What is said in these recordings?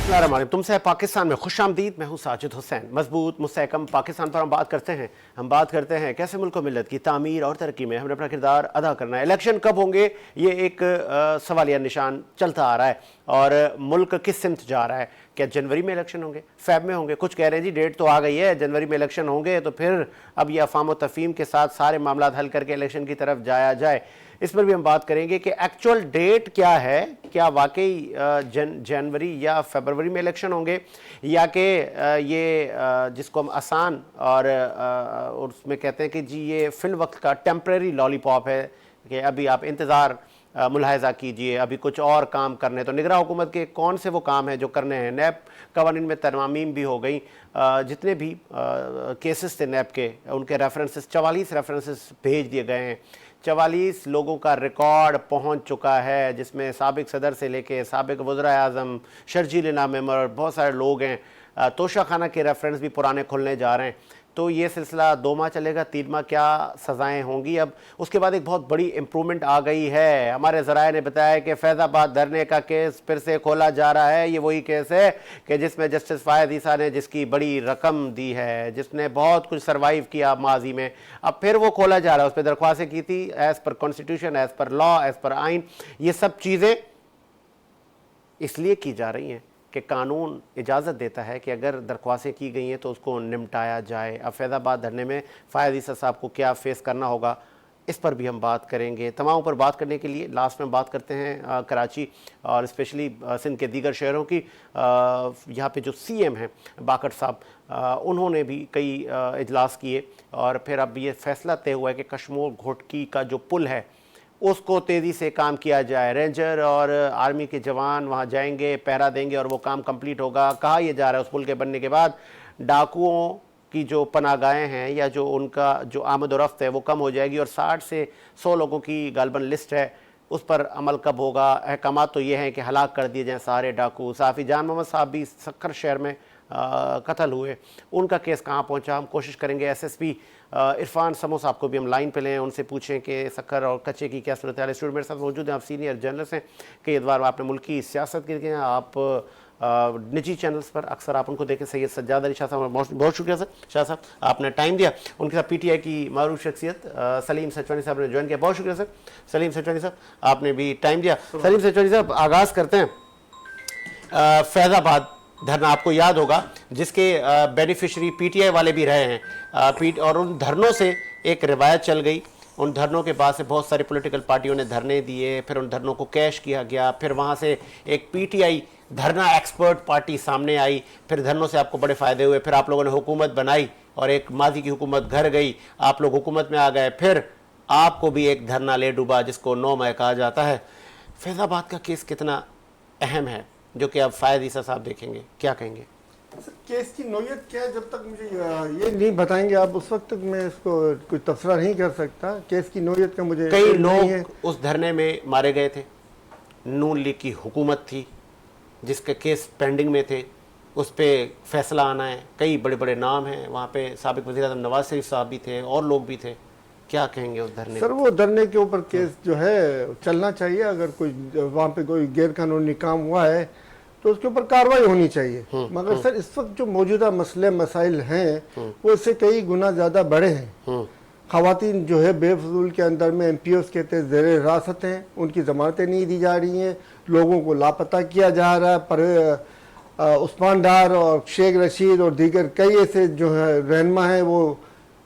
अस्सलाम तुमसे है पाकिस्तान में खुशामदीद। मैं हूँ साजिद हुसैन। मजबूत मुस्तहकम पाकिस्तान पर हम बात करते हैं कैसे मुल्क मिल्लत की तामीर और तरक्की में हमने अपना किरदार अदा करना है। इलेक्शन कब होंगे ये एक सवालिया निशान चलता आ रहा है और मुल्क किस सिमत जा रहा है। क्या जनवरी में इलेक्शन होंगे, फेब में होंगे? कुछ कह रहे हैं जी डेट तो आ गई है, जनवरी में इलेक्शन होंगे, तो फिर अब ये अफाम व तफहीम के साथ सारे मामला हल करके इलेक्शन की तरफ जाया जाए। इस पर भी हम बात करेंगे कि एक्चुअल डेट क्या है, क्या वाकई जनवरी या फरवरी में इलेक्शन होंगे या कि ये जिसको हम आसान और उसमें कहते हैं कि जी ये फिल वक्त का टेम्परेरी लॉलीपॉप है कि अभी आप इंतज़ार मुलाहजा कीजिए, अभी कुछ और काम करने। तो निगरान हुकूमत के कौन से वो काम हैं जो करने हैं? नैब कवानीन में तरमीम भी हो गई, जितने भी केसेस थे नैब के उनके रेफरेंसेस 44 रेफरेंसेस भेज दिए गए हैं। 44 लोगों का रिकॉर्ड पहुंच चुका है, जिसमें साबिक सदर से लेके साबिक वज़ीर आज़म, शर्जील इनाम मेंबर, बहुत सारे लोग हैं। तोशा खाना के रेफरेंस भी पुराने खुलने जा रहे हैं। तो ये सिलसिला 2 माह चलेगा, 3 माह क्या सज़ाएं होंगी। अब उसके बाद एक बहुत बड़ी इम्प्रूवमेंट आ गई है। हमारे ज़राए ने बताया कि फैज़ाबाद धरने का केस फिर से खोला जा रहा है। ये वही केस है कि जिसमें जस्टिस फ़ायद ईसा ने जिसकी बड़ी रकम दी है, जिसने बहुत कुछ सर्वाइव किया माजी में, अब फिर वो खोला जा रहा है। उस पर दरख्वास्तें की थी as per constitution, as per law, as per आइन। ये सब चीज़ें इसलिए की जा रही हैं कि कानून इजाज़त देता है कि अगर दरख्वास्तें की गई हैं तो उसको निपटाया जाए। अब फैज़ाबाद धरने में फ़ायद ईसा साहब को क्या फेस करना होगा, इस पर भी हम बात करेंगे। तमाम पर बात करने के लिए लास्ट में बात करते हैं कराची और स्पेशली सिंध के दीगर शहरों की। यहाँ पे जो CM हैं बाकर साहब, उन्होंने भी कई इजलास किए और फिर अब ये फैसला तय हुआ है कि कश्मोर घोटकी का जो पुल है उसको तेज़ी से काम किया जाए। रेंजर और आर्मी के जवान वहाँ जाएंगे, पहरा देंगे और वो काम कंप्लीट होगा। कहा यह जा रहा है उस पुल के बनने के बाद डाकुओं की जो पनाहगाहें हैं या जो उनका जो आमद और रफ्त है वो कम हो जाएगी और 60 से 100 लोगों की गालबन लिस्ट है, उस पर अमल कब होगा। अहकामात तो ये हैं कि हलाक कर दिए जाएँ सारे डाकू। साफ़ी जान मोहम्मद साहब भी सक्कर शहर में कत्ल हुए, उनका केस कहाँ पहुँचा। हम कोशिश करेंगे SSP इरफान समो साहब को भी हम लाइन पे लें, उनसे पूछें कि सक्कर और कच्चे की क्या सूरत है। स्टूडियो मेरे साथ मौजूद हैं, आप सीनियर जर्नलिस्ट हैं, कई अदवार आपने मुल्क की सियासत की हैं, आप निजी चैनल्स पर अक्सर आप उनको देखें। सैयद सज्जाद अली शाह साहब, बहुत शुक्रिया सर शाह साहब, आपने टाइम दिया। उनके साथ PTI की मारूफ शख्सियत सलीम सचवानी साहब ने ज्वाइन किया, बहुत शुक्रिया सर सलीम सचवानी साहब, आपने भी टाइम दिया। सलीम सचवानी साहब, आगाज़ करते हैं। फैज़ाबाद धरना आपको याद होगा जिसके बेनिफिशरी PTI वाले भी रहे हैं और उन धरनों से एक रिवायत चल गई। उन धरनों के बाद से बहुत सारी पॉलिटिकल पार्टियों ने धरने दिए, फिर उन धरनों को कैश किया गया, फिर वहाँ से एक PTI धरना एक्सपर्ट पार्टी सामने आई, फिर धरनों से आपको बड़े फ़ायदे हुए, फिर आप लोगों ने हुकूमत बनाई और एक माजी की हुकूमत घर गई, आप लोग हुकूमत में आ गए, फिर आपको भी एक धरना ले डूबा जिसको 9 मई कहा जाता है। फैज़ाबाद का केस कितना अहम है जो कि अब फ़ायद ईसा साहब देखेंगे, क्या कहेंगे? केस की नोयत क्या है, जब तक मुझे ये नहीं बताएंगे आप उस वक्त तक मैं इसको कोई तबसरा नहीं कर सकता। केस की नोयत का मुझे कई लोग उस धरने में मारे गए थे, नून लीग की हुकूमत थी जिसके केस पेंडिंग में थे, उस पर फैसला आना है। कई बड़े बड़े नाम हैं वहाँ पे, साबिक वज़ीर आज़म नवाज शरीफ साहब भी थे और लोग भी थे। क्या कहेंगे उस धरने? सर वो धरने के ऊपर केस जो है चलना चाहिए। अगर कोई वहाँ पे कोई गैर कानूनी काम हुआ है तो उसके ऊपर कार्रवाई होनी चाहिए। मगर सर इस वक्त जो मौजूदा मसले मसाइल हैं वो इससे कई गुना ज़्यादा बड़े हैं। ख़वातीन जो है बेफजूल के अंदर में MPOs के तहत ज़ेर हिरासत हैं, उनकी ज़मानतें नहीं दी जा रही हैं, लोगों को लापता किया जा रहा है। पर उस्मान डार और शेख रशीद और दीगर कई ऐसे जो है रहनुमा हैं वो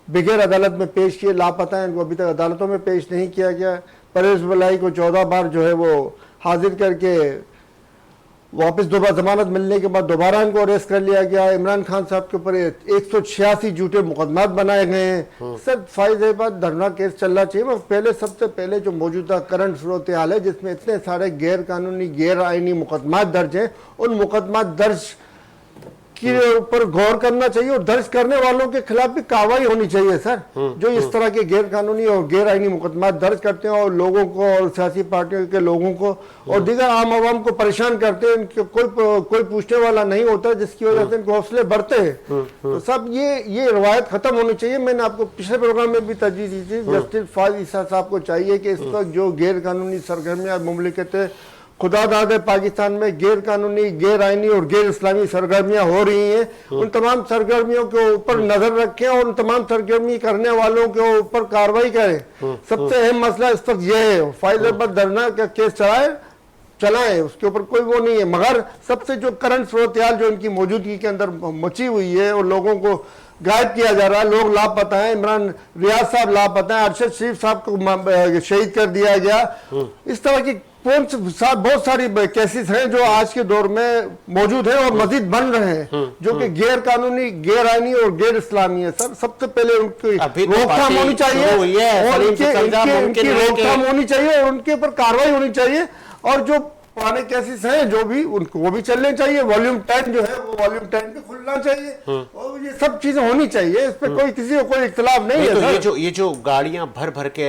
बगैर अदालत में पेश किए लापता हैं, इनको अभी तक अदालतों में पेश नहीं किया गया। परवेज़ बलाई को 14 बार जो है वो हाजिर करके वापस दोबारा जमानत मिलने के बाद दोबारा इनको अरेस्ट कर लिया गया। इमरान खान साहब के ऊपर 186 झूठे मुकदमात बनाए गए हैं। सर फैज़ाबाद धरना केस चलना चाहिए। मैं पहले सबसे पहले जो मौजूदा करंट सूरत हाल है जिसमें इतने सारे गैर कानूनी गैर आइनी मुकदमात दर्ज हैं, उन मुकदमात दर्ज के ऊपर गौर करना चाहिए और दर्ज करने वालों के खिलाफ भी कार्रवाई होनी चाहिए। सर जो इस तरह के गैर कानूनी और गैर आइनी मुकदमात दर्ज करते हैं और लोगों को और सियासी पार्टियों के लोगों को और दीगर आम आवाम को परेशान करते हैं, इनके कोई पूछने वाला नहीं होता, जिसकी वजह से इनके हौसले बढ़ते हैं। तो सब ये रवायत खत्म होनी चाहिए। मैंने आपको पिछले प्रोग्राम में भी तरजीह दी थी, जस्टिस फ़ायद ईसा साहब को चाहिए कि इस वक्त जो गैर कानूनी सरगर्मियाँ मुमलिकत खुदा दादे पाकिस्तान में गैर कानूनी, गैर आईनी और गैर इस्लामी सरगर्मियां हो रही हैं, उन तमाम सरगर्मियों के ऊपर नजर रखें और उन तमाम सरगर्मी करने वालों के ऊपर कार्रवाई करें। सबसे अहम मसला इस वक्त यह है, फैजलाबाद धरना का केस चलाएं, उसके ऊपर कोई वो नहीं है। मगर सबसे जो करंट सूरत जो इनकी मौजूदगी के अंदर मची हुई है और लोगों को गायब किया जा रहा है, लोग लापता हैं, इमरान रियाज साहब लापता हैं, अरशद शरीफ साहब को शहीद कर दिया गया, इस तरह की बहुत सारी केसेस हैं जो आज के दौर में मौजूद हैं और मजीद बन रहे हैं, जो कि गैर कानूनी, गैर आईनी और गैर इस्लामी है। सर सबसे पहले उनकी रोकथाम होनी चाहिए और उनकी रोकथाम होनी चाहिए और उनके ऊपर कार्रवाई होनी चाहिए, और जो पुराने केसेस हैं जो भी उनको वो भी चलने चाहिए। वॉल्यूम 10 जो है वो वॉल्यूम 10 पे खुलना चाहिए और ये सब चीजें होनी चाहिए, इस पे कोई किसी को कोई इख्तिलाफ नहीं है। तो ये जो गाड़ियां भर भर के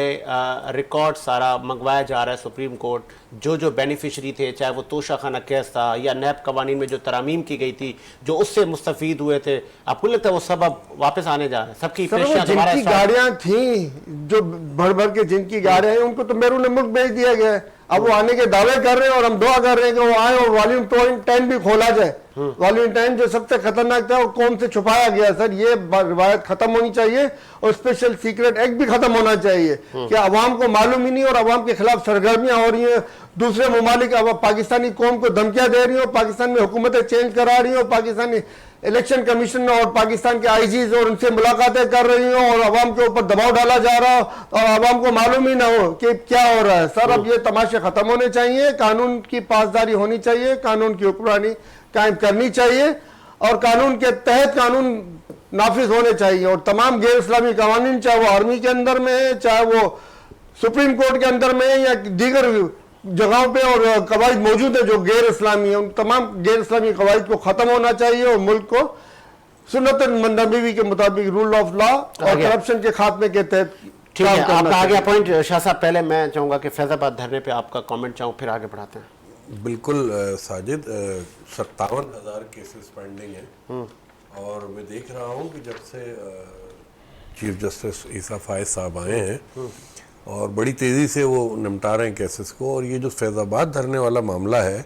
रिकॉर्ड सारा मंगवाया जा रहा है सुप्रीम कोर्ट, जो बेनिफिशरी थे, चाहे वो तोशा खाना केस था या नैब कवानीन में जो तरामीम की गई थी, जो उससे मुस्तफीद हुए थे, आपको लगता है वो सब अब वापस आने जा रहे हैं? सबकी जिनकी गाड़ियां थी, जो भर भर के जिनकी गाड़ियां हैं, उनको तो बैरून मुल्क भेज दिया गया है। अब वो आने के दावे कर रहे हैं और हम दुआ कर रहे हैं कि वो आए और वॉल्यूम 10 भी खोला जाए। वॉल्यूम 10 जो सबसे खतरनाक था, वो कौन से छुपाया गया। सर ये रिवायत खत्म होनी चाहिए और स्पेशल सीक्रेट एक्ट भी खत्म होना चाहिए कि अवाम को मालूम ही नहीं और अवाम के खिलाफ सरगर्मियां हो रही हैं, दूसरे ममालिक अब पाकिस्तानी कौम को धमकियां दे रही हो, पाकिस्तान में हुकूमतें चेंज करा रही हो, पाकिस्तानी इलेक्शन कमीशन और पाकिस्तान के आईजीज और उनसे मुलाकातें कर रही हो और अवाम के ऊपर दबाव डाला जा रहा हो और अवाम को मालूम ही ना हो कि क्या हो रहा है। सर अब ये तमाशे खत्म होने चाहिए, कानून की पासदारी होनी चाहिए, कानून की हुक्मरानी कायम करनी चाहिए और कानून के तहत कानून नाफिज होने चाहिए। और तमाम गैर इस्लामी कवानीन, चाहे वो आर्मी के अंदर में है, चाहे वो सुप्रीम कोर्ट के अंदर में है या दीगर जगहों पे और कवायद मौजूद है जो गैर इस्लामी है, उन तमाम गैर इस्लामी कवायद को खत्म होना चाहिए और मुल्क को सुन्नत नबवी के मुताबिक रूल ऑफ लॉ और करप्शन के खात्मे के तहत। ठीक है, आपका आगे पॉइंट शाह साहब। पहले मैं चाहूंगा कि फैजाबाद धरने पे आपका कमेंट चाहूँ, फिर आगे बढ़ाते हैं। बिल्कुल साजिद, 57,000 केसेस पेंडिंग हैं और मैं देख रहा हूँ कि जब से चीफ जस्टिस ईसा फायज साहब आए हैं और बड़ी तेज़ी से वो निपटा रहे हैं केसेस को, और ये जो फैज़ाबाद धरने वाला मामला है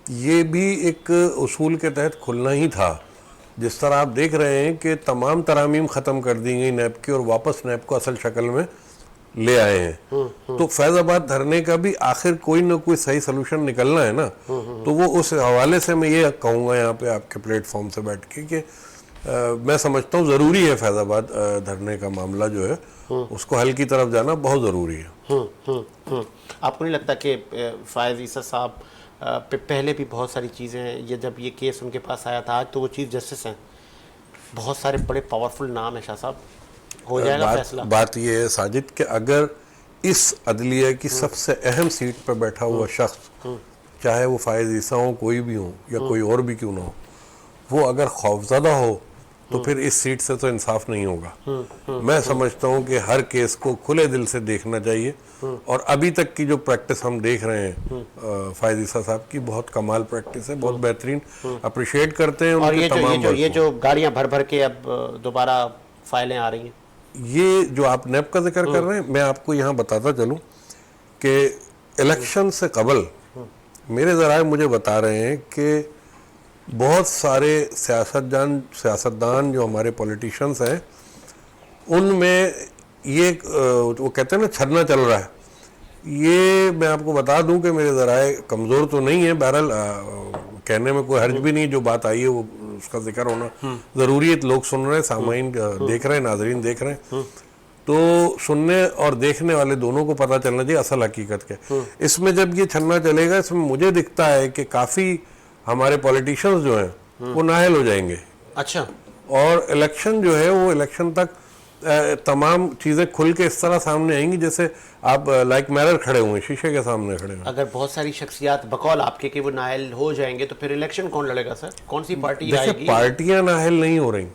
ये भी एक उसूल के तहत खुलना ही था। जिस तरह आप देख रहे हैं कि तमाम तरामीम ख़त्म कर दी गई नैब की और वापस नैब को असल शक्ल में ले आए हैं, तो फैज़ाबाद धरने का भी आखिर कोई ना कोई सही सलूशन निकलना है ना। तो वो उस हवाले से मैं ये कहूँगा यहाँ पे आपके प्लेटफॉर्म से बैठ के कि मैं समझता हूँ ज़रूरी है फैज़ाबाद धरने का मामला जो है उसको हल की तरफ जाना बहुत ज़रूरी है। आपको नहीं लगता कि फायज़ ईसा साहब पहले भी बहुत सारी चीज़ें हैं, ये जब ये केस उनके पास आया था, आज तो वो चीफ जस्टिस हैं, बहुत सारे बड़े पावरफुल नाम है, शाह साहब हो जाएगा फैसला? बात ये है साजिद कि अगर इस अदलिया की सबसे अहम सीट पर बैठा हुआ शख्स, चाहे वो फायज़ ईसा हो, कोई भी हो या कोई और भी क्यों ना हो, वो अगर खौफज़दा हो तो फिर इस सीट से तो इंसाफ नहीं होगा। मैं समझता हूँ कि हर केस को खुले दिल से देखना चाहिए और अभी तक की जो प्रैक्टिस हम देख रहे हैं फायज़ ईसा साहब की, बहुत कमाल प्रैक्टिस है, बहुत बेहतरीन, अप्रिशिएट करते हैं। और ये जो गाड़ियाँ भर भर के अब दोबारा फाइलें आ रही हैं, ये जो आप नैब का जिक्र कर रहे हैं, मैं आपको यहाँ बताता चलूँ कि इलेक्शन से कबल मेरे ज़राए मुझे बता रहे हैं कि बहुत सारे सियासतदान जो हमारे पॉलिटिशियंस हैं, उनमें ये वो कहते हैं ना छरना चल रहा है। ये मैं आपको बता दूं कि मेरे ज़राए कमज़ोर तो नहीं है, बहरहाल कहने में कोई हर्ज भी नहीं, जो बात आई है वो उसका जिक्र होना ज़रूरी है। लोग सुन रहे हैं, सामाइन देख रहे हैं, नाजरीन देख रहे हैं, तो सुनने और देखने वाले दोनों को पता चलना चाहिए असल हकीकत के। इसमें जब ये छन्ना चलेगा, इसमें मुझे दिखता है कि काफ़ी हमारे पॉलिटिशियंस जो हैं वो नाअहल हो जाएंगे। अच्छा, और इलेक्शन जो है वो इलेक्शन तक तमाम चीज़ें खुल के इस तरह सामने आएंगी जैसे आप लाइक मिरर खड़े हुए, शीशे के सामने खड़े हुए। अगर बहुत सारी शख्सियात बकौल आपके कि वो नाअहल हो जाएंगे तो फिर इलेक्शन कौन लड़ेगा सर? कौन सी पार्टी आएगी? पार्टियां नाअहल नहीं हो रही,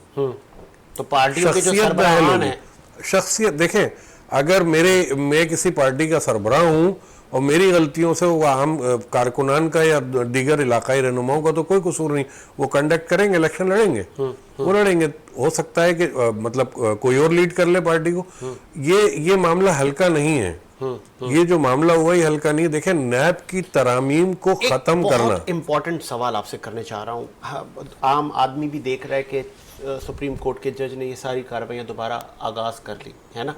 तो पार्टियों के जो सरबराहान है, शख्सियत देखें, अगर मैं किसी पार्टी का सरबराह हूँ और मेरी गलतियों से वो आम कारकुनान का या दीगर इलाकाई रहनुमाओं का तो कोई कसूर नहीं, वो कंडक्ट करेंगे, इलेक्शन लड़ेंगे, वो लड़ेंगे। हो सकता है कि मतलब कोई और लीड कर ले पार्टी को। ये मामला हल्का नहीं है ये जो मामला हुआ ये हल्का नहीं है। देखें, नैब की तरामीम को खत्म करना। इंपॉर्टेंट सवाल आपसे करने चाह रहा हूँ। आम आदमी भी देख रहा है कि सुप्रीम कोर्ट के जज ने ये सारी कार्रवाइयाँ दोबारा आगाज़ कर ली है ना।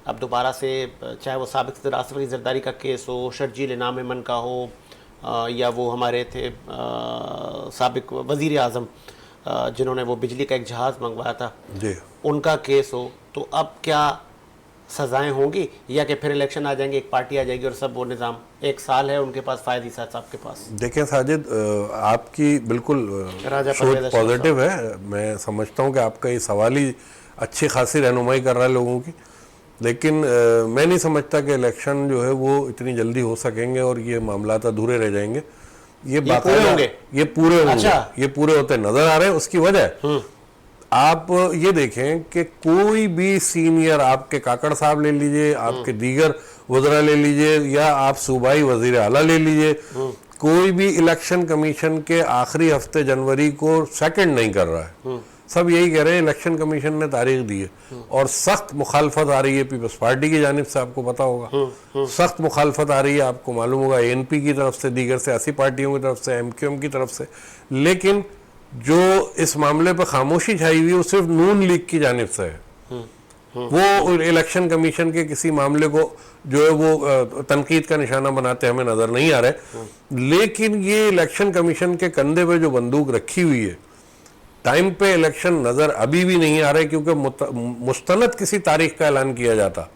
अब दोबारा से चाहे वो साबिक सदर आसिफ अली जरदारी का केस हो, शर्जील इनाम मन का हो, या वो हमारे थे साबिक वज़ीर आज़म जिन्होंने वो बिजली का एक जहाज़ मंगवाया था जी, उनका केस हो, तो अब क्या सजाएं होंगी या कि फिर इलेक्शन आ जाएंगे, एक पार्टी आ जाएगी और सब वो निज़ाम, 1 साल है उनके पास, फायद ईसा साहब के पास। देखें साजिद, आपकी बिल्कुल सोच पॉजिटिव है। मैं समझता हूँ कि आपका ये सवाल ही अच्छी खासी रहनुमाई कर रहा है लोगों की, लेकिन मैं नहीं समझता कि इलेक्शन जो है वो इतनी जल्दी हो सकेंगे और ये मामला अधूरे रह जाएंगे। ये पूरे होंगे, ये पूरे होंगे। अच्छा। ये पूरे होते नजर आ रहे हैं। उसकी वजह आप ये देखें कि कोई भी सीनियर, आपके काकड़ साहब ले लीजिए, आपके दीगर वज़रा ले लीजिए, या आप सूबाई वज़ीर आला ले लीजिए, कोई भी इलेक्शन कमीशन के आखिरी हफ्ते जनवरी को सेकंड नहीं कर रहा है। सब यही कह रहे हैं इलेक्शन कमीशन ने तारीख दी है, और सख्त मुखालफत आ रही है पीपल्स पार्टी की जानिब से, आपको पता होगा। सख्त मुखालफत आ रही है, आपको मालूम होगा, ANP की तरफ से, दीगर सियासी पार्टियों की तरफ से, MQM की तरफ से। लेकिन जो इस मामले पर खामोशी छाई हुई है वो सिर्फ नून लीग की जानिब से है। वो इलेक्शन कमीशन के किसी मामले को जो है वो तनकीद का निशाना बनाते हमें नजर नहीं आ रहे। लेकिन ये इलेक्शन कमीशन के कंधे पे जो बंदूक रखी हुई है, टाइम पे इलेक्शन नजर अभी भी नहीं आ रहे, क्योंकि मुस्तनद किसी तारीख का ऐलान किया जाता,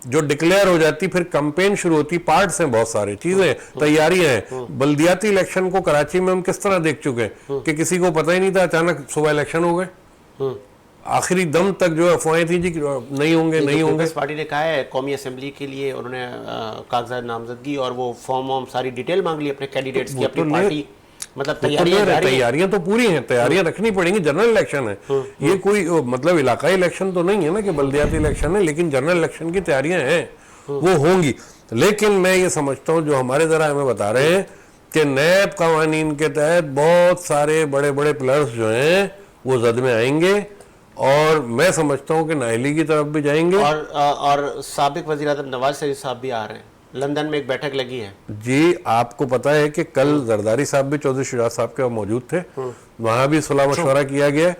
जो डिक्लेयर हो जाती, फिर कैंपेन शुरू होती, पार्ट्स हैं, बहुत सारी चीजें, तैयारियां हैं। बल्दियाती इलेक्शन को कराची में हम किस तरह देख चुके हैं कि किसी को पता ही नहीं था, अचानक सुबह इलेक्शन हो गए। आखिरी दम तक जो अफवाहें थी जी नहीं होंगे, नहीं होंगे। कांग्रेस पार्टी ने कहा है कौमी असेंबली के लिए उन्होंने कागजात नामजदगी और वो फॉर्म सारी डिटेल मांग ली अपने कैंडिडेट्स की, अपनी पार्टी, मतलब तैयारियां तो पूरी हैं, तैयारियां रखनी पड़ेंगी। जनरल इलेक्शन है ये, कोई मतलब इलाकाई इलेक्शन तो नहीं है ना कि बल्दियाती इलेक्शन है, लेकिन जनरल इलेक्शन की तैयारियां हैं, वो होंगी। लेकिन मैं ये समझता हूँ जो हमारे जरा हमें बता रहे हैं कि नैब कवानीन के तहत बहुत सारे बड़े बड़े प्लेयर्स जो हैं वो जद में आएंगे, और मैं समझता हूँ कि नाहली की तरफ भी जाएंगे। और साबिक वज़ीर आज़म नवाज शरीफ साहब भी आ रहे हैं, लंदन में एक बैठक लगी है जी। आपको पता है कि कल जरदारी साहब भी चौधरी शुजात साहब के मौजूद थे, वहां भी सुलह मशवरा किया गया,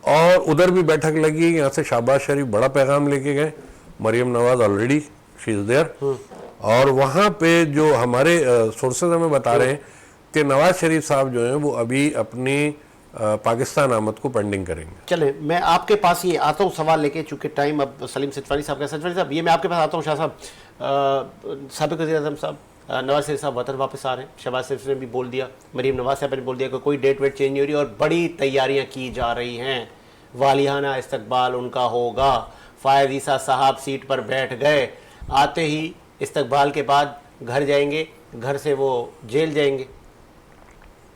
और उधर भी बैठक लगी। यहाँ से शहबाज शरीफ बड़ा पैगाम लेके गए, Maryam Nawaz already she is there, और वहां पे जो हमारे सोर्सेज हमें बता रहे हैं कि नवाज शरीफ साहब जो हैं वो अभी अपनी पाकिस्तान आमद को पेंडिंग करेंगे। चले, मैं आपके पास ये आता हूँ सवाल लेके, चूंकि टाइम अब सलीम सितवानी साहब का। सितवानी साहब, ये मैं आपके पास आता हूँ। शाह साहब, साबिक वज़ीर आज़म साहब, नवाज शरीफ साहब वतन वापस आ रहे हैं, शहबाज शरीफ ने भी बोल दिया, मरीम नवाज साहब ने बोल दिया कि कोई डेट वेट चेंज नहीं हो रही, और बड़ी तैयारियां की जा रही हैं, वालियाना इस्तकबाल उनका होगा। फायद ईसा साहब सीट पर बैठ गए, आते ही इस्तकबाल के बाद घर जाएंगे, घर से वो जेल जाएंगे,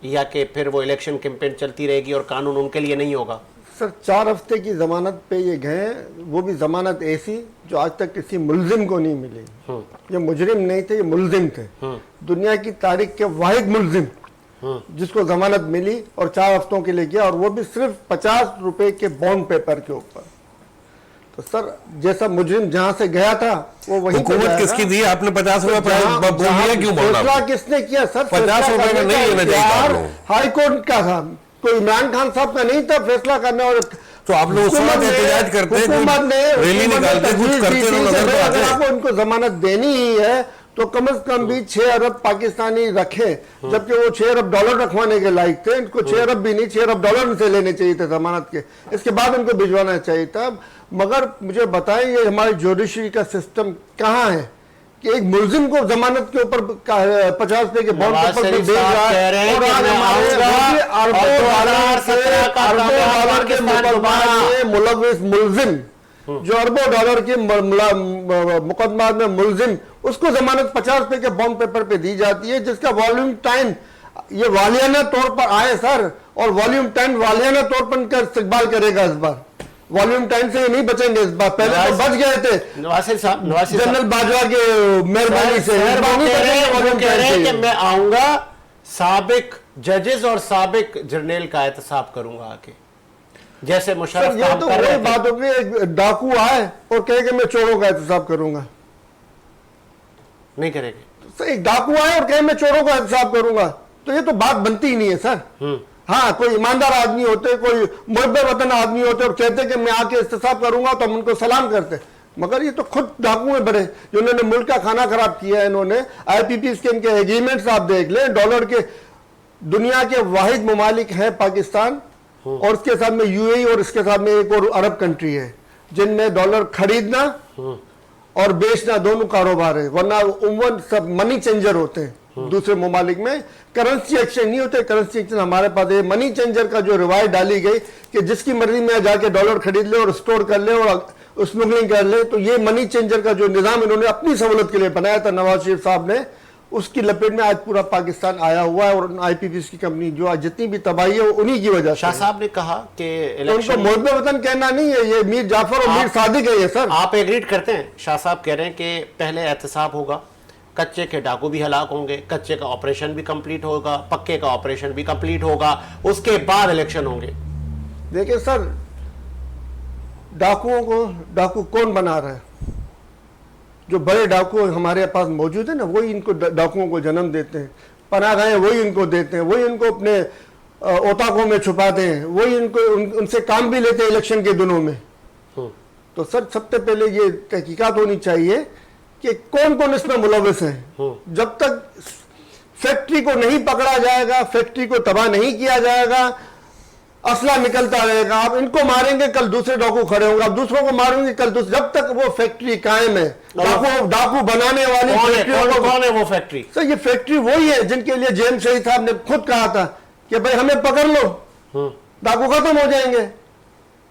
या कि फिर वो इलेक्शन कैंपेन चलती रहेगी और कानून उनके लिए नहीं होगा? सर 4 हफ्ते की जमानत पे ये गए, वो भी जमानत ऐसी जो आज तक किसी मुल्जिम को नहीं मिली। ये मुजरिम नहीं थे, ये मुल्जिम थे, दुनिया की तारीख के वाहिद मुल्जिम जिसको जमानत मिली, और 4 हफ्तों के लिए गया, और वो भी सिर्फ 50 रुपए के बॉन्ड पेपर के ऊपर। तो सर जैसा मुजरिम जहां से गया था वो वही हुकूमत किसकी दी? आपने 50 रुपए क्यों बोला? फैसला किसने किया सर? 50 रुपए में नहीं लेना चाहिए। हाई कोर्ट का था, कोई इमरान खान साहब का नहीं था फैसला करने। और तो आप लोग उस वक्त एहतजाज करते हैं, रैली निकालते, कुछ करते हैं। अगर आपको उनको जमानत देनी ही है तो कम से कम भी 6 अरब पाकिस्तानी रखे, जबकि वो 6 अरब डॉलर रखवाने के लायक थे। इनको 6 अरब भी नहीं, 6 अरब डॉलर से लेने चाहिए थे जमानत के, इसके बाद उनको भिजवाना चाहिए था। मगर मुझे बताएं ये हमारी जुडिशरी का सिस्टम कहाँ है कि एक मुल्जिम को जमानत के ऊपर 50 रुपए के बॉन्ड पेपर पे दे रहा है, और अरबों डॉलर के मुलविस मुल्जिम, जो अरबों डॉलर के मुकदमा में मुल्जिम, उसको जमानत 50 रुपए के बॉन्ड पेपर पे दी जाती है, जिसका वॉल्यूम 10 ये वालियाना तौर पर आए सर, और वॉल्यूम 10 वालियाना तौर पर इनका इस्तेमाल करेगा इस बार। वॉल्यूम 10 से ये नहीं बचेंगे इस बार, पहले तो बच गए थे जनरल बाजवा के मेहरबानी से। कि मैं आऊंगा, साबिक जजेस और साबिक जर्नल का एहतसाब करूंगा आके, जैसे मुशर्रफ ये तो वही बात होगी, डाकू आए और कहे कि मैं चोरों का एहतसाब करूंगा। नहीं करेंगे। सर एक डाकू आए और कहे मैं चोरों का हिसाब करूंगा, तो ये तो बात बनती ही नहीं है सर। हाँ, कोई ईमानदार आदमी होते, कोई मुहब्बे वतन आदमी होते और कहते कि मैं आके इस्तेसाब करूंगा, तो हम उनको सलाम करते। मगर ये तो खुद डाकू हैं बड़े, जिन्होंने मुल्क का खाना खराब किया है। इन्होंने IPPs के इनके एग्रीमेंट्स आप देख लें, डॉलर के दुनिया के वाहिद ममालिक है पाकिस्तान, और उसके साथ में UAE और इसके साथ में एक और अरब कंट्री है, जिनमें डॉलर खरीदना और बेचना दोनों कारोबार है। वरना उमूमन सब मनी चेंजर होते हैं दूसरे ममालिक में, करेंसी एक्सचेंज नहीं होते। करेंसी एक्सचेंज हमारे पास है। मनी चेंजर का जो रिवायत डाली गई कि जिसकी मर्जी में जाके डॉलर खरीद ले और स्टोर कर ले और स्मगलिंग कर ले, तो ये मनी चेंजर का जो निज़ाम इन्होंने अपनी सहूलत के लिए बनाया था नवाज शरीफ साहब ने, उसकी लपेट में आज पूरा पाकिस्तान आया हुआ है। और IPPs की कंपनी जो आज जितनी भी तबाही है वो उन्हीं की वजह से। शाह साहब ने कहा कि तो उनको मुहब्बे वतन कहना नहीं है, ये मीर जाफर और मीर सादिक है ये सर। आप एग्रीड करते हैं? शाह साहब कह रहे हैं कि पहले एहतसाब होगा, कच्चे के डाकू भी हलाक होंगे, कच्चे का ऑपरेशन भी कंप्लीट होगा, पक्के का ऑपरेशन भी कंप्लीट होगा, उसके बाद इलेक्शन होंगे। देखिए सर, डाकुओं को डाकू कौन बना रहा है? जो बड़े डाकू हमारे पास मौजूद है ना, वही इनको डाकुओं को जन्म देते हैं। पनाहगाहें वही इनको देते हैं, वही इनको अपने ओताकों में छुपाते हैं, वही इनको उनसे काम भी लेते हैं इलेक्शन के दिनों में। तो सर सबसे पहले ये तहकीकात होनी चाहिए कि कौन कौन इसमें मुलविस है। जब तक फैक्ट्री को नहीं पकड़ा जाएगा, फैक्ट्री को तबाह नहीं किया जाएगा, असला निकलता रहेगा। आप इनको मारेंगे, कल दूसरे डाकू खड़े होंगे, आप दूसरों को मारेंगे, कल दूसरे। जब तक वो फैक्ट्री कायम है, डाकू बनाने वाली कौन है वो फैक्ट्री? सर ये फैक्ट्री वही है जिनके लिए जेएम शहीद साहब ने खुद कहा था कि भाई हमें पकड़ लो, डाकू खत्म हो जाएंगे।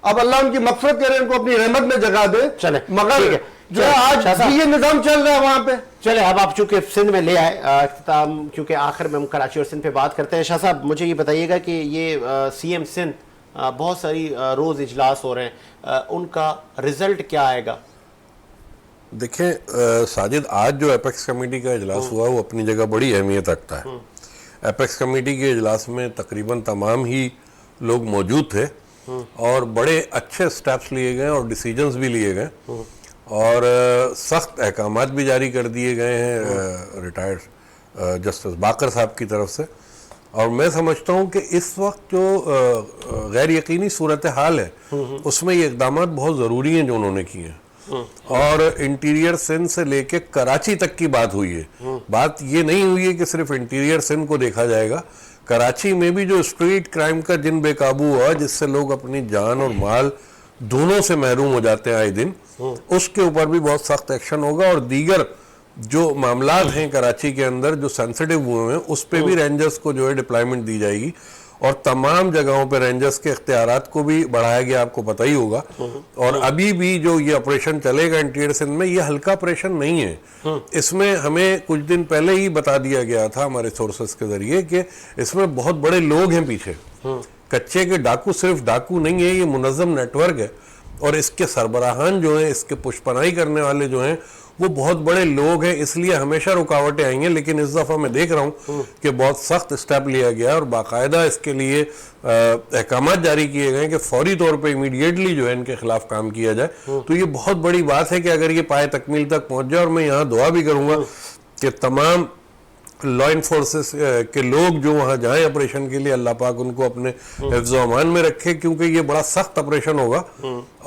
अब अल्लाह उनकी मगफिरत करे, उनको अपनी रहमत में जगा दे। चले, मगर जो आज ये निजाम चल रहा है वहां पे। चले, अब आप चूंकि सिंध में ले आए, क्योंकि आखिर में हम कराची और सिंध पे बात करते हैं। शाह साहब मुझे ये बताइएगा कि ये CM सिंध बहुत सारी रोज इजलास हो रहे हैं, उनका रिजल्ट क्या आएगा? देखें साजिद, आज जो एपेक्स कमेटी का इजलास हुआ वो अपनी जगह बड़ी अहमियत रखता है। एपेक्स कमेटी के इजलास में तकरीबन तमाम ही लोग मौजूद थे और बड़े अच्छे स्टेप्स लिए गए और डिसीजंस भी लिए गए और सख्त अहकामात भी जारी कर दिए गए हैं रिटायर्ड जस्टिस बाकर साहब की तरफ से। और मैं समझता हूं कि इस वक्त जो गैर यकीनी सूरत हाल है उसमें ये इकदाम बहुत ज़रूरी हैं जो उन्होंने किए हैं। और इंटीरियर सिंध से लेके कराची तक की बात हुई है। बात ये नहीं हुई है कि सिर्फ इंटीरियर सिंध को देखा जाएगा, कराची में भी जो स्ट्रीट क्राइम का जिन बेकाबू हुआ जिससे लोग अपनी जान और माल दोनों से महरूम हो जाते हैं आए दिन, उसके ऊपर भी बहुत सख्त एक्शन होगा। और दीगर जो मामलात हैं कराची के अंदर जो सेंसिटिव हुए हैं उस पर भी रेंजर्स को जो है डिप्लॉयमेंट दी जाएगी और तमाम जगहों पर रेंजर्स के इख्तियारात को भी बढ़ाया गया, आपको पता ही होगा। और अभी भी जो ये ऑपरेशन चलेगा इंटीरियर सिंध में, ये हल्का ऑपरेशन नहीं है। इसमें हमें कुछ दिन पहले ही बता दिया गया था हमारे सोर्सेस के जरिए कि इसमें बहुत बड़े लोग हैं पीछे। कच्चे के डाकू सिर्फ डाकू नहीं है, ये मुनज़्ज़म नेटवर्क है और इसके सरबराहान जो हैं, इसके पुष्पनाई करने वाले जो हैं वो बहुत बड़े लोग हैं। इसलिए हमेशा रुकावटें आएंगी, लेकिन इस दफ़ा मैं देख रहा हूँ कि बहुत सख्त स्टेप लिया गया और बाकायदा इसके लिए अहकामात जारी किए गए कि फौरी तौर पे इमीडिएटली जो है इनके खिलाफ काम किया जाए। तो ये बहुत बड़ी बात है कि अगर ये पाए तकमील तक पहुँच जाए। और मैं यहाँ दुआ भी करूँगा कि तमाम लॉ इन्फोर्सेस के लोग जो वहाँ जाएं ऑपरेशन के लिए, अल्लाह पाक उनको अपने हिफ्ज़ व अमान में रखे, क्योंकि ये बड़ा सख्त ऑपरेशन होगा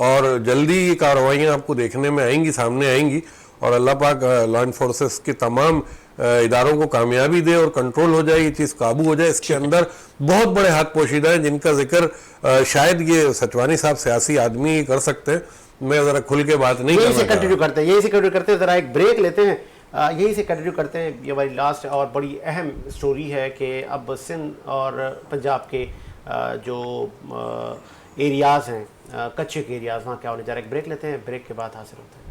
और जल्दी ये कार्रवाइयाँ आपको देखने में आएंगी, सामने आएंगी। और अल्लाह पाक लॉ इन्फोर्सेस के तमाम इदारों को कामयाबी दे और कंट्रोल हो जाए, ये चीज़ काबू हो जाए। इसके अंदर बहुत बड़े हाथ पोशीदा हैं जिनका जिक्र शायद ये सचवानी साहब सियासी आदमी कर सकते हैं, मैं ज़रा खुल के बात नहीं यही से कंटिन्यू करते हैं, ज़रा एक ब्रेक लेते हैं, यही से कंटिन्यू करते हैं। ये हमारी लास्ट और बड़ी अहम स्टोरी है कि अब सिंध और पंजाब के जो एरियाज़ हैं, कच्चे के एरियाज़, वहाँ क्या होने जा रहा है। एक ब्रेक लेते हैं, ब्रेक के बाद हासिल होते हैं।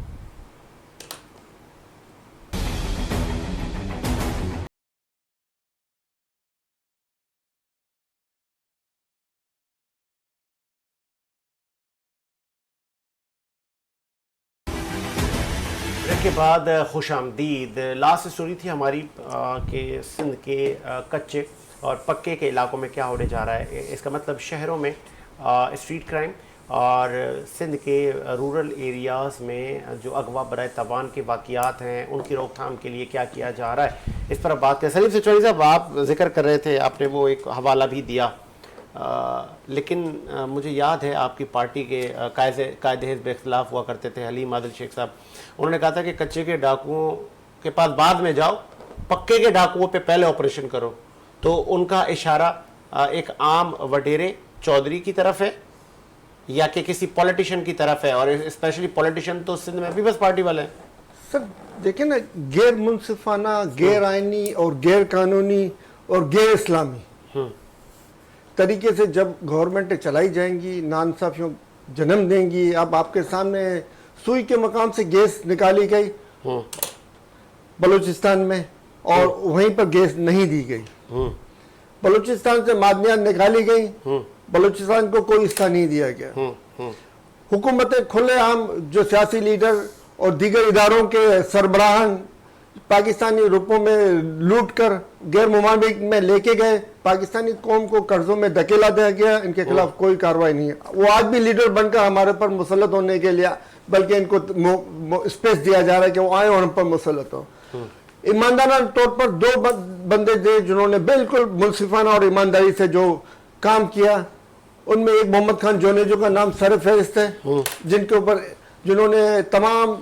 के बाद खुश आमदीद। लास्ट स्टोरी थी हमारी कि सिंध के कच्चे और पक्के के इलाकों में क्या होने जा रहा है। इसका मतलब शहरों में स्ट्रीट क्राइम और सिंध के रूरल एरियाज़ में जो अगवा बराए तबान के वाक़यात हैं उनकी रोकथाम के लिए क्या किया जा रहा है, इस पर अब बात करें। सलीम सिचौनी साहब, आप जिक्र कर रहे थे, आपने वो एक हवाला भी दिया, लेकिन मुझे याद है आपकी पार्टी के कायदे हिज़्ब इख्तिलाफ हुआ करते थे हलीम आदिल शेख साहब, उन्होंने कहा था कि कच्चे के डाकुओं के पास बाद में जाओ, पक्के के डाकुओं पे पहले ऑपरेशन करो। तो उनका इशारा एक आम वडेरे चौधरी की तरफ है या कि किसी पॉलिटिशियन की तरफ है, और स्पेशली पॉलिटिशियन तो सिंध में पीपल्स पार्टी वाले हैं। सर देखिए ना, गैर मुनसिफाना, गैर आइनी और गैर कानूनी और गैर इस्लामी तरीके से जब गवर्नमेंटें चलाई जाएंगी, नाइंसाफियों जन्म देंगी। अब आपके सामने सुई के मकाम से गैस निकाली गई बलूचिस्तान में और वहीं पर गैस नहीं दी गई। बलूचिस्तान से मादनियात निकाली गई, बलूचिस्तान को कोई हिस्सा नहीं दिया गया। हुकूमतें खुलेआम जो सियासी लीडर और दीगर इदारों के सरबराहान पाकिस्तानी रुपयों में लूट कर गैर मुमालिक में लेके गए, पाकिस्तानी कौम को कर्जों में धकेला दिया गया, इनके खिलाफ कोई कार्रवाई नहीं है। वो आज भी लीडर बनकर हमारे पर मुसल्लत होने के लिए, बल्कि इनको स्पेस दिया जा रहा है कि वो आए और हम पर मुसल्लत हो। ईमानदाराना तौर पर दो बंदे थे जिन्होंने बिल्कुल मुनसिफाना और ईमानदारी से जो काम किया, उनमें एक मोहम्मद खान जोनेजो का नाम सर फहरिस्त है, जिन्होंने तमाम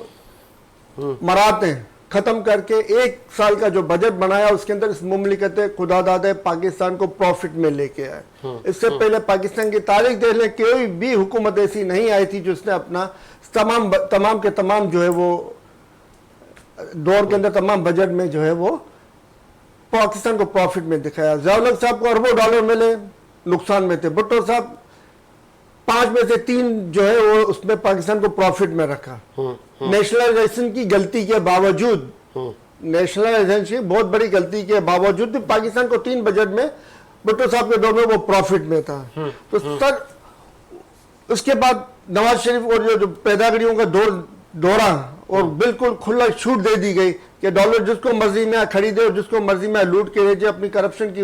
मरातें खत्म करके 1 साल का जो बजट बनाया उसके अंदर इस मुमलिकत खुदादाद पाकिस्तान को प्रॉफिट में लेके आए। इससे पहले पाकिस्तान की तारीख देख लें, कोई भी हुकूमत ऐसी नहीं आई थी जिसने अपना तमाम के तमाम जो है वो दौर के अंदर तमाम बजट में जो है वो पाकिस्तान को प्रॉफिट में दिखाया। ज़िया-उल-हक साहब को अरबों डॉलर मिले, नुकसान में थे। भुट्टो साहब 5 में से 3 जो है वो उसमें पाकिस्तान को प्रॉफिट में रखा। नेशनलाइजेशन की गलती के बावजूद, नेशनलाइजेशन की बहुत बड़ी गलती के बावजूद भी पाकिस्तान को 3 बजट में भुट्टो साहब के दौर में वो प्रॉफिट में था। तो सर उसके बाद नवाज शरीफ और जो पैदागरियों का दौरा और बिल्कुल खुला छूट दे दी गई कि डॉलर जिसको मर्जी में खरीदे और जिसको मर्जी में लूट के भेजे अपनी करप्शन की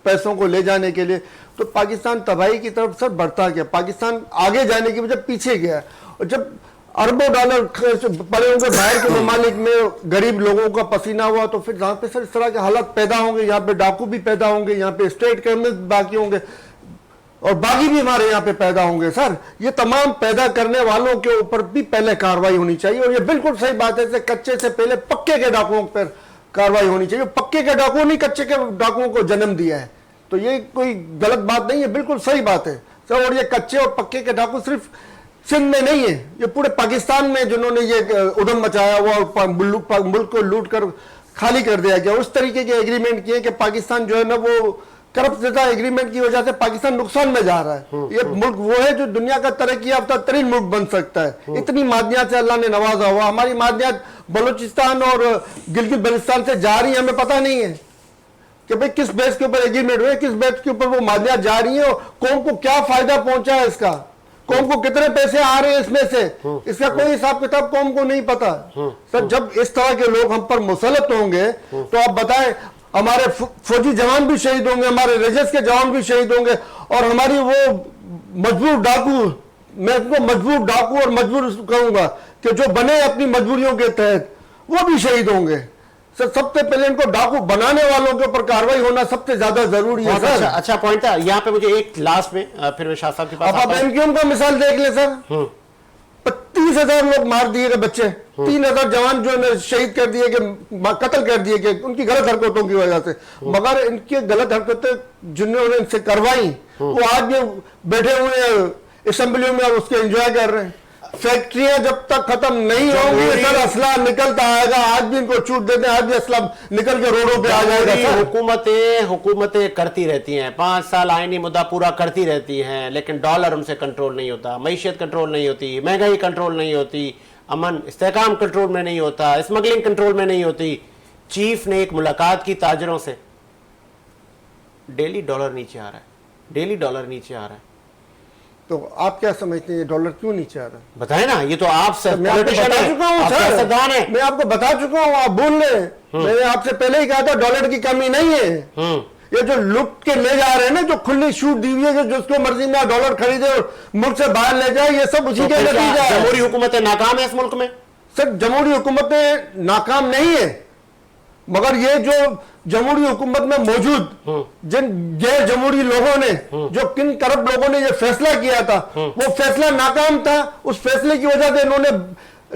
पैसों को ले जाने के लिए, तो पाकिस्तान तबाही की तरफ सर बढ़ता गया। पाकिस्तान आगे जाने की वजह पीछे गया। और जब अरबों डॉलर पड़े होंगे बाहर के ममालिक में, गरीब लोगों का पसीना हुआ, तो फिर जहाँ पे सर इस तरह के हालात पैदा होंगे, यहाँ पे डाकू भी पैदा होंगे, यहाँ पे स्टेट क्रिमिनल्स बाकी होंगे और बागी भी हमारे यहाँ पे पैदा होंगे। सर ये तमाम पैदा करने वालों के ऊपर भी पहले कार्रवाई होनी चाहिए। और ये बिल्कुल सही बात है, कच्चे से पहले पक्के के डाकुओं पर कार्रवाई होनी चाहिए। पक्के के डाकुओं नहीं, कच्चे के डाकुओं को जन्म दिया है, तो ये कोई गलत बात नहीं है, बिल्कुल सही बात है सर। और ये कच्चे और पक्के के डाकू सिर्फ सिंध में नहीं है, ये पूरे पाकिस्तान में जिन्होंने ये उधम मचाया हुआ, मुल्क को लूट कर खाली कर दिया गया। उस तरीके के एग्रीमेंट किए कि पाकिस्तान जो है ना वो करप्ट एग्रीमेंट की वजह से पाकिस्तान नुकसान में जा रहा है। ये मुल्क वो है जो दुनिया का तरक्की याफ्ता तरीन मुल्क बन सकता है। इतनी मादनियात से अल्लाह ने नवाजा हुआ। हमारी मादनियात बलूचिस्तान और गिलगित बल्तिस्तान से जा रही है, हमें पता नहीं है कि भाई किस बेस के ऊपर एग्रीमेंट हुए, किस बेस के ऊपर वो मादनियात जा रही है और कौन को क्या फायदा पहुंचा है इसका, कौन को कितने पैसे आ रहे हैं इसमें से, इसका कोई हिसाब किताब कौन को नहीं पता। सर जब इस तरह के लोग हम पर मुसल्लत होंगे तो आप बताएं, हमारे फौजी जवान भी शहीद होंगे, हमारे रेंजर्स के जवान भी शहीद होंगे और हमारी वो मजबूर डाकू, मैं उनको मजबूर डाकू और मजबूर कहूंगा कि जो बने अपनी मजबूरियों के तहत, वो भी शहीद होंगे। सर सबसे पहले इनको डाकू बनाने वालों के ऊपर कार्रवाई होना सबसे ज्यादा जरूरी है। सर अच्छा पॉइंट था। यहाँ पे मुझे एक लास्ट में फिर मैं शाह साहब के पास आप एमक्यूएम का मिसाल देख ले सर, 30,000 लोग मार दिए गए बच्चे, 3,000 जवान जो है शहीद कर दिए गए, कत्ल कर दिए गए उनकी गलत हरकतों की वजह से। मगर इनकी गलत हरकतें जिन्होंने इनसे करवाई वो आज भी बैठे हुए हैं असेंबलियों में और उसके एंजॉय कर रहे हैं। फैक्ट्रियां जब तक खत्म नहीं होंगी सर असला निकलता आएगा। आज भी इनको छूट देते हैं, आज भी असला निकल के रोडों पे आ जाएगा। हुकूमतें करती रहती हैं, 5 साल आईनी मुद्दा पूरा करती रहती हैं, लेकिन डॉलर उनसे कंट्रोल नहीं होता, मईशत कंट्रोल नहीं होती, महंगाई कंट्रोल नहीं होती, अमन इस्तेहकाम कंट्रोल में नहीं होता, स्मगलिंग कंट्रोल में नहीं होती। चीफ ने एक मुलाकात की ताजरों से, डेली डॉलर नीचे आ रहा है, डेली डॉलर नीचे आ रहा है। तो आप क्या समझते हैं डॉलर क्यों नीचे आ रहा है? बताए ना, ये तो आप मैं आपको बता चुका हूं सर, मैं आपको बता चुका हूं, आप बोल रहे। मैंने आपसे पहले ही कहा था डॉलर की कमी नहीं है, ये जो लुट के ले जा रहे हैं ना, जो खुली छूट दी हुई है, जो जिसको मर्जी में डॉलर खरीदे और मुल्क से बाहर ले जाए, ये सब उसी का नतीजा है। जमहूरी हुकूमतें नाकाम है इस मुल्क में? सर जमहूरी हुकूमतें नाकाम नहीं है, मगर ये जो जमहूरी हुकूमत में मौजूद जिन गैर जमहूरी लोगों ने, जो किन करप्ट लोगों ने ये फैसला किया था, वो फैसला नाकाम था। उस फैसले की वजह से इन्होंने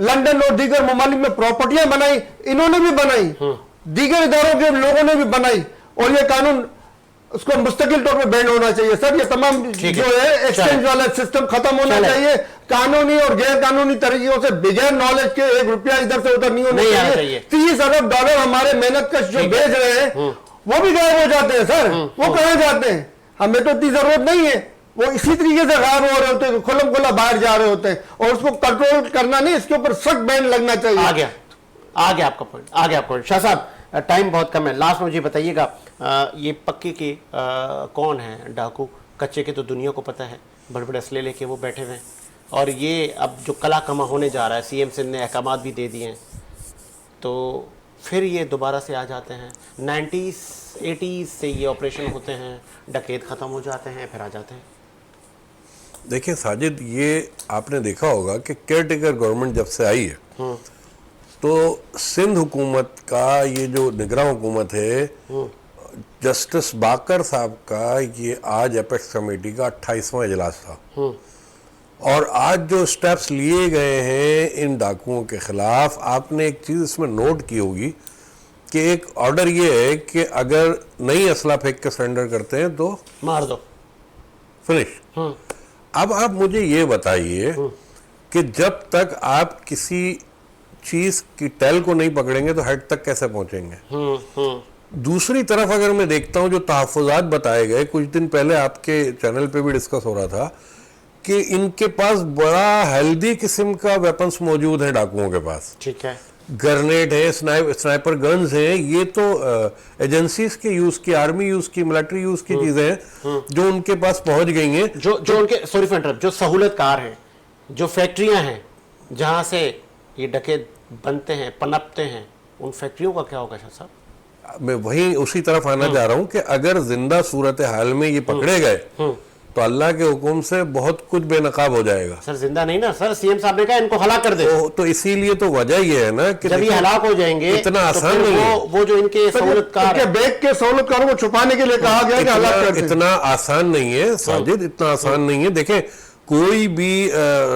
लंदन और दीगर ममालिक में प्रॉपर्टियां बनाई, इन्होंने भी बनाई, दीगर इदारों के लोगों ने भी बनाई, और ये कानून उसको मुस्तकिल तौर पर बैन होना चाहिए। सर ये तमाम जो है एक्सचेंज वाला सिस्टम खत्म होना चाहिए। कानूनी और गैर कानूनी तरीकों से बगैर नॉलेज के 1 रुपया इधर से उधर नहीं होना चाहिए। 30 अरब डॉलर हमारे मेहनत कश जो भेज रहे हैं वो भी गायब हो जाते हैं। सर वो कहाँ जाते हैं? हमें तो इतनी जरूरत नहीं है, वो इसी तरीके से गायब हो रहे होते हैं, खुल्लम खुल्ला बाहर जा रहे होते हैं, और उसको कंट्रोल करना नहीं, इसके ऊपर सख्त बैन लगना चाहिए। आ गया आपका पॉइंट, आ गया आपका पॉइंट। शाह साहब टाइम बहुत कम है, लास्ट में मुझे बताइएगा, ये पक्के के कौन है डाकू? कच्चे के तो दुनिया को पता है, बड़े बड़े असले लेके वो बैठे हुए हैं, और ये अब जो कला कमा होने जा रहा है, सीएम सिंध ने अहकामात भी दे दिए हैं, तो फिर ये दोबारा से आ जाते हैं। 90s 80s से ये ऑपरेशन होते हैं, डकैत ख़त्म हो जाते हैं, फिर आ जाते हैं। देखिए साजिद, ये आपने देखा होगा कि केयर टेकर गवर्नमेंट जब से आई है तो सिंध हुकूमत का ये जो निगरान हुकूमत है, जस्टिस बाकर साहब का ये आज एपेक्स कमेटी का 28वां इजलास था, और आज जो स्टेप्स लिए गए हैं इन डाकुओं के खिलाफ, आपने एक चीज़ इसमें नोट की होगी कि एक ऑर्डर ये है कि अगर नई असला फेंक के सरेंडर करते हैं तो मार दो, फिनिश। अब आप मुझे ये बताइए कि जब तक आप किसी चीज की टेल को नहीं पकड़ेंगे तो हेड तक कैसे पहुंचेंगे? दूसरी तरफ अगर मैं देखता हूं जो तहफ़्फ़ुज़ात बताए गए, कुछ दिन पहले आपके चैनल पे भी डिस्कस हो रहा था कि इनके पास बड़ा हेल्दी किस्म का वेपन्स मौजूद है डाकुओं के पास। ठीक है, ग्रेनेड है, स्नाइपर गन्स हैं, ये तो एजेंसीज के यूज की, आर्मी यूज की, मिलिट्री यूज की चीजें हैं जो उनके पास पहुंच गई हैं। जो उनके, सॉरी फॉर इंटरप्ट, जो सहूलतकार हैं, जो फैक्ट्रियां हैं जहां से ये डकैत बनते हैं, पनपते हैं, उन फैक्ट्रियों का क्या होगा शाह साहब? मैं वही उसी तरफ आना चाह रहा हूं कि अगर जिंदा सूरत हाल में ये पकड़े गए तो अल्लाह के हुक्म से बहुत कुछ बेनकाब हो जाएगा। सर जिंदा नहीं ना सर, सीएम साहब ने कहा इनको हलाक कर दे। तो इसीलिए तो वजह ये है ना कि जब ये हलाक हो जाएंगे इतना तो आसान नहीं है। वो जो इनके सहूलतकार बैग के सहूलतकारों को छुपाने के लिए कहा गया कि हलाक कर दें। इतना आसान नहीं है साजिद, इतना आसान नहीं है। देखें, कोई भी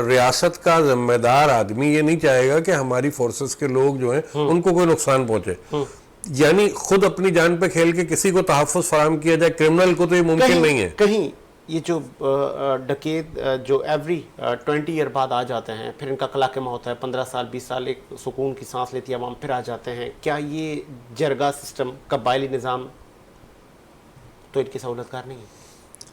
रियासत का जिम्मेदार आदमी ये नहीं चाहेगा कि हमारी फोर्सेस के लोग जो हैं उनको कोई नुकसान पहुंचे, यानी खुद अपनी जान पे खेल के किसी को तहफ़्फ़ुज़ फराहम किया जाए, क्रिमिनल को तो ये मुमकिन नहीं है। कहीं ये जो डकैत जो एवरी 20 ईयर बाद आ जाते हैं, फिर इनका कलाकमा होता है, 15 साल 20 साल एक सुकून की सांस लेती है आवाम, फिर आ जाते हैं, क्या ये जरगा सिस्टम, कबायली निज़ाम तो इनकी सहूलतकार नहीं है?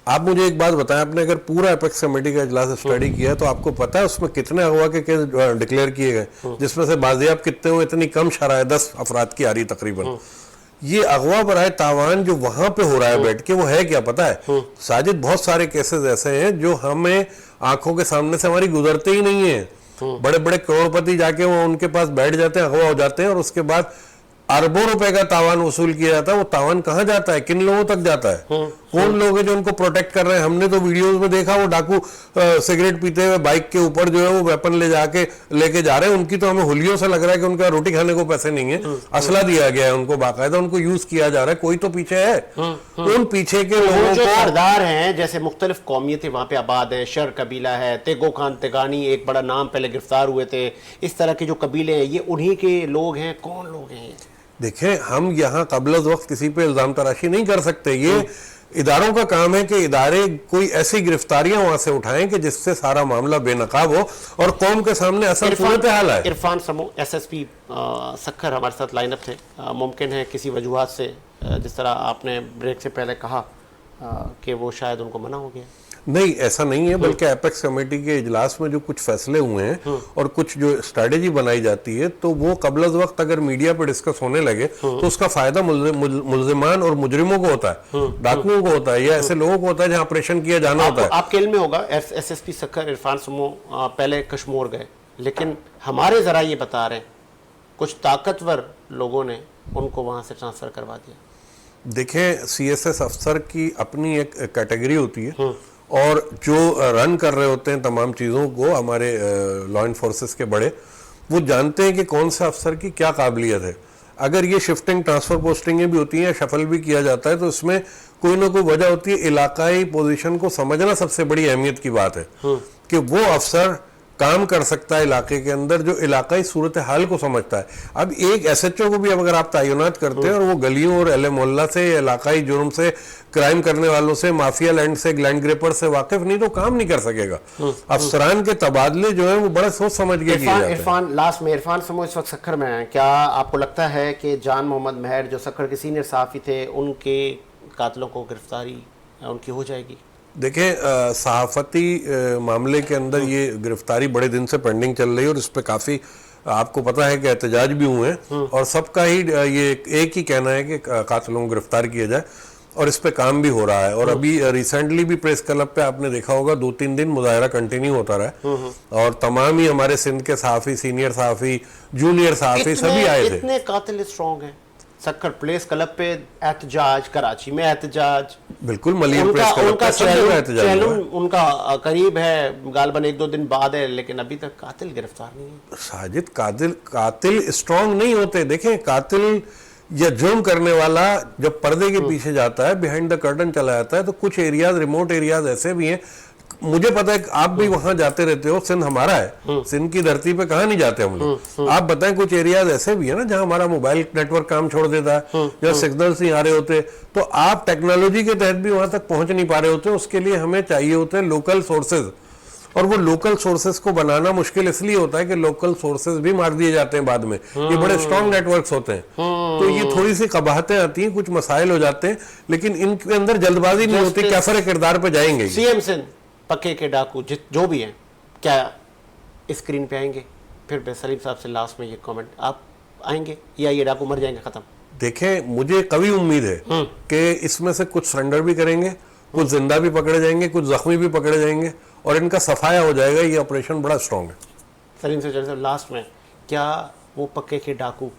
आप मुझे एक बात बताएं, आपने अगर पूरा एपेक्स कमेटी का इजलास स्टडी किया तो आपको पता है उसमें कितने अगवा के केस डिक्लेयर किए गए, जिसमें से बाजियाब कितने हुए? इतनी कम शराय 10 अफराद की आ रही तकरीबन। ये अगवा बराए तावान जो वहां पे हो रहा है बैठ के, वो है क्या पता है साजिद? बहुत सारे केसेस ऐसे हैं जो हमें आंखों के सामने से हमारी गुजरते ही नहीं है। बड़े बड़े करोड़पति जाके वो उनके पास बैठ जाते हैं, अगवा हो जाते हैं, और उसके बाद अरबों रुपए का तावान वसूल किया जाता है। वो तावान कहाँ जाता है, किन लोगों तक जाता है? कौन लोग हैं जो उनको प्रोटेक्ट कर रहे हैं? हमने तो वीडियोस में देखा वो डाकू सिगरेट पीते हुए बाइक के ऊपर जो है वो वेपन लेके जा रहे हैं। उनकी तो हमें हुलियों से लग रहा है कि उनका रोटी खाने को पैसे नहीं है, असला दिया गया है उनको, बाकायदा उनको यूज किया जा रहा है। कोई तो पीछे है, उन पीछे के लोगों जो को सरदार हैं, जैसे मुख्तलिफ कौमियतें वहां पे आबाद हैं, शर कबीला है, तेगो खान तेगानी एक बड़ा नाम पहले गिरफ्तार हुए थे, इस तरह के जो कबीले हैं ये उन्हीं के लोग हैं। कौन लोग हैं? देखें, हम यहाँ कबल वक्त किसी पे इल्जाम तराशी नहीं कर सकते। ये इदारों का काम है कि इदारे कोई ऐसी गिरफ्तारियां वहां से उठाएं कि जिससे सारा मामला बेनकाब हो और कौम के सामने असल सूरत हाल है। इरफान समो एसएसपी सक्खर हमारे साथ लाइनअप थे, मुमकिन है किसी वजूहात से, जिस तरह आपने ब्रेक से पहले कहा कि वो शायद उनको मना हो गया। नहीं, ऐसा नहीं है, बल्कि एपेक्स कमेटी के इजलास में जो कुछ फैसले हुए हैं और कुछ जो स्ट्रेटेजी बनाई जाती है, तो वो कबल वक्त अगर मीडिया पर डिस्कस होने लगे तो उसका फायदा मुल्जिमान और मुजरिमों को होता है, डाकुओं को होता है, या ऐसे लोगों को होता है जहाँ ऑपरेशन किया जाना होता है। आपके इल्म में होगा एसएसपी सक्खर इरफान समो पहले कश्मीर गए, लेकिन हमारे जरा ये बता रहे हैं कुछ ताकतवर लोगों ने उनको वहां से ट्रांसफर करवा दिया। देखें, सीएसएस अफसर की अपनी एक कैटेगरी होती है और जो रन कर रहे होते हैं तमाम चीज़ों को, हमारे लॉ इन्फोर्सेस के बड़े, वो जानते हैं कि कौन से अफसर की क्या काबिलियत है। अगर ये शिफ्टिंग ट्रांसफर पोस्टिंगें भी होती हैं, शफल भी किया जाता है, तो इसमें कोई ना कोई वजह होती है। इलाकाई पोजीशन को समझना सबसे बड़ी अहमियत की बात है कि वो अफसर काम कर सकता है इलाके के अंदर जो इलाकाई सूरत हाल को समझता है। अब एक एसएचओ को भी अगर आप तैनात करते हैं और वो गलियों और अहले मोहल्ला से, इलाकाई जुर्म से, क्राइम करने वालों से, माफिया लैंड से, लैंड ग्रेपर से वाकिफ नहीं, तो काम नहीं कर सकेगा। अफसरान के तबादले जो है वो बड़ा सोच समझ के किए जाते हैं। इरफान, लास्ट में इरफान समो इस वक्त सक्खर में है, क्या आपको लगता है कि जान मोहम्मद महर जो सक्खर के सीनियर सहाफ़ी थे, उनके कातिलों को गिरफ्तारी उनकी हो जाएगी? देखें, सहाफती मामले के अंदर ये गिरफ्तारी बड़े दिन से पेंडिंग चल रही है और इस पे काफ़ी आपको पता है कि एहतजाज भी हुए हैं और सबका ही ये एक ही कहना है कि कातिलों को गिरफ्तार किया जाए और इस पे काम भी हो रहा है। और अभी रिसेंटली भी प्रेस क्लब पे आपने देखा होगा 2-3 दिन मुजाहरा कंटिन्यू होता रहा और तमाम ही हमारे सिंध के सहाफ़ी, सीनियर सहाफ़ी, जूनियर सहाफ़ी सभी आए थे। इतने कातिल स्ट्रॉन्ग हैं। सक्खर प्रेस क्लब पे एहतजाज, कराची में एहतजाज, बिल्कुल मलिक प्रेस क्लब उनका पे सब जगह एहतजाज हुआ है। उनका करीब है, गालबन 1-2 दिन बाद है, लेकिन अभी तक कातिल गिरफ्तार नहीं है। साजिद, कातिल स्ट्रांग नहीं होते। देखें, कातिल या जुर्म करने वाला जब पर्दे के पीछे जाता है, बिहाइंड द कर्टन चला जाता है, तो कुछ एरियाज, रिमोट एरियाज ऐसे भी हैं। मुझे पता है कि आप भी वहां जाते रहते हो, सिंध हमारा है, सिंध की धरती पे कहाँ नहीं जाते हम लोग। आप बताएं, कुछ एरियाज ऐसे भी है ना जहां हमारा मोबाइल नेटवर्क काम छोड़ देता है, जहाँ सिग्नल्स नहीं आ रहे होते, तो आप टेक्नोलॉजी के तहत भी वहां तक पहुंच नहीं पा रहे होते। उसके लिए हमें चाहिए होते हैं लोकल सोर्सेज, और वो लोकल सोर्सेज को बनाना मुश्किल इसलिए होता है कि लोकल सोर्सेज भी मार दिए जाते हैं बाद में। ये बड़े स्ट्रॉन्ग नेटवर्क्स होते हैं, तो ये थोड़ी सी कबाहतें आती हैं, कुछ मसाइल हो जाते हैं, लेकिन इनके अंदर जल्दबाजी नहीं होती। क्या फर्क किरदार पे जाएंगे। सीएम सिंध पक्के के डाकू जो भी हैं, क्या स्क्रीन पे आएंगे? फिर सलीम साहब से लास्ट में ये कमेंट, आप आएंगे या ये डाकू मर जाएंगे, खत्म? देखें, मुझे कभी उम्मीद है कि इसमें से कुछ सरेंडर भी करेंगे, कुछ जिंदा भी पकड़े जाएंगे, कुछ जख्मी भी पकड़े जाएंगे और इनका सफाया हो जाएगा। ये ऑपरेशन बड़ा स्ट्रॉन्ग है। सलीम से चलते लास्ट में, क्या वो पक्के के डाकू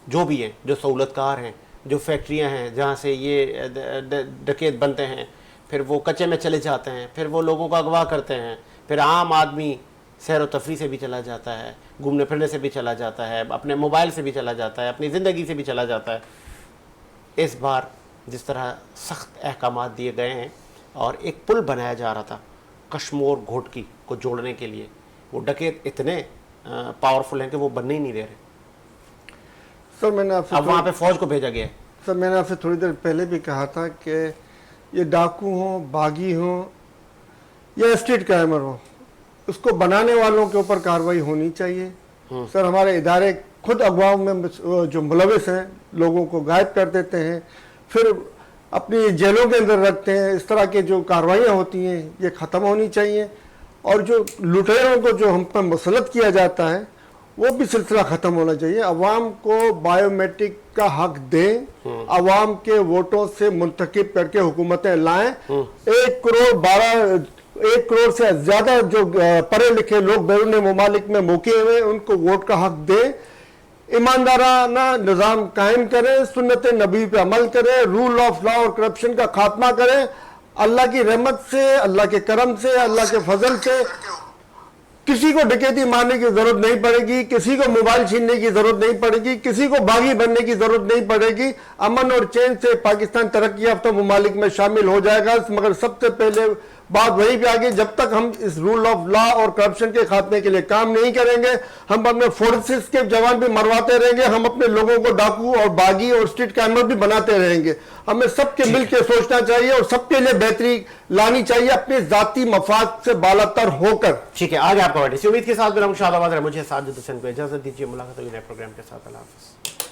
जो भी हैं, जो सहूलतकार हैं, जो फैक्ट्रियां हैं जहाँ से ये डकैत बनते हैं, फिर वो कच्चे में चले जाते हैं, फिर वो लोगों को अगवा करते हैं, फिर आम आदमी सैर व तफरी से भी चला जाता है, घूमने फिरने से भी चला जाता है, अपने मोबाइल से भी चला जाता है, अपनी ज़िंदगी से भी चला जाता है। इस बार जिस तरह सख्त अहकाम दिए गए हैं और एक पुल बनाया जा रहा था कश्मीर घोटकी को जोड़ने के लिए, वो डकैत इतने पावरफुल हैं कि वो बनने ही नहीं दे रहे। सर, मैंने आपसे अब वहाँ पे फौज को भेजा गया है। सर, मैंने आपसे थोड़ी देर पहले भी कहा था कि ये डाकू हों, बागी हों या स्ट्रीट क्राइमर हों, उसको बनाने वालों के ऊपर कार्रवाई होनी चाहिए। सर, हमारे इदारे खुद अगवाओं में जो मुलविस हैं लोगों को गायब कर देते हैं, फिर अपनी जेलों के अंदर रखते हैं। इस तरह के जो कार्रवाइयाँ होती हैं ये ख़त्म होनी चाहिए, और जो लुटेरों को जो हम पर मुसलत किया जाता है वो भी सिलसिला ख़त्म होना चाहिए। अवाम को बायोमेट्रिक का हक दें, अवाम के वोटों से मुंतखब करके हुकूमतें लाएं। 1 करोड़ से ज़्यादा जो पढ़े लिखे लोग बैरून ममालिक में मुकीम हुए, उनको वोट का हक दें, ईमानदाराना निज़ाम कायम करें, सुन्नत नबी पे अमल करें, रूल ऑफ लॉ और करप्शन का खात्मा करें। अल्लाह की रहमत से, अल्लाह के करम से, अल्लाह के फजल से किसी को डकैती मारने की जरूरत नहीं पड़ेगी, किसी को मोबाइल छीनने की जरूरत नहीं पड़ेगी, किसी को बागी बनने की जरूरत नहीं पड़ेगी। अमन और चैन से पाकिस्तान तरक्की याफ्ता ममालिक में शामिल हो जाएगा। मगर सबसे पहले बात वहीं पे आ गई, जब तक हम इस रूल ऑफ लॉ और करप्शन के खात्मे के लिए काम नहीं करेंगे, हम अपने फोर्सेस के जवान भी मरवाते रहेंगे, हम अपने लोगों को डाकू और बागी और स्ट्रीट क्राइमर भी बनाते रहेंगे। हमें सबके मिल के सोचना चाहिए और सबके लिए बेहतरी लानी चाहिए, अपने जाती मफाद से बालातर होकर। ठीक है, आगे आपका उम्मीद के साथ मुझे साजिद हुसैन को इजाजत दीजिए। मुलाकात होगी नए प्रोग्राम के साथ। अल्लाह हाफ़िज़।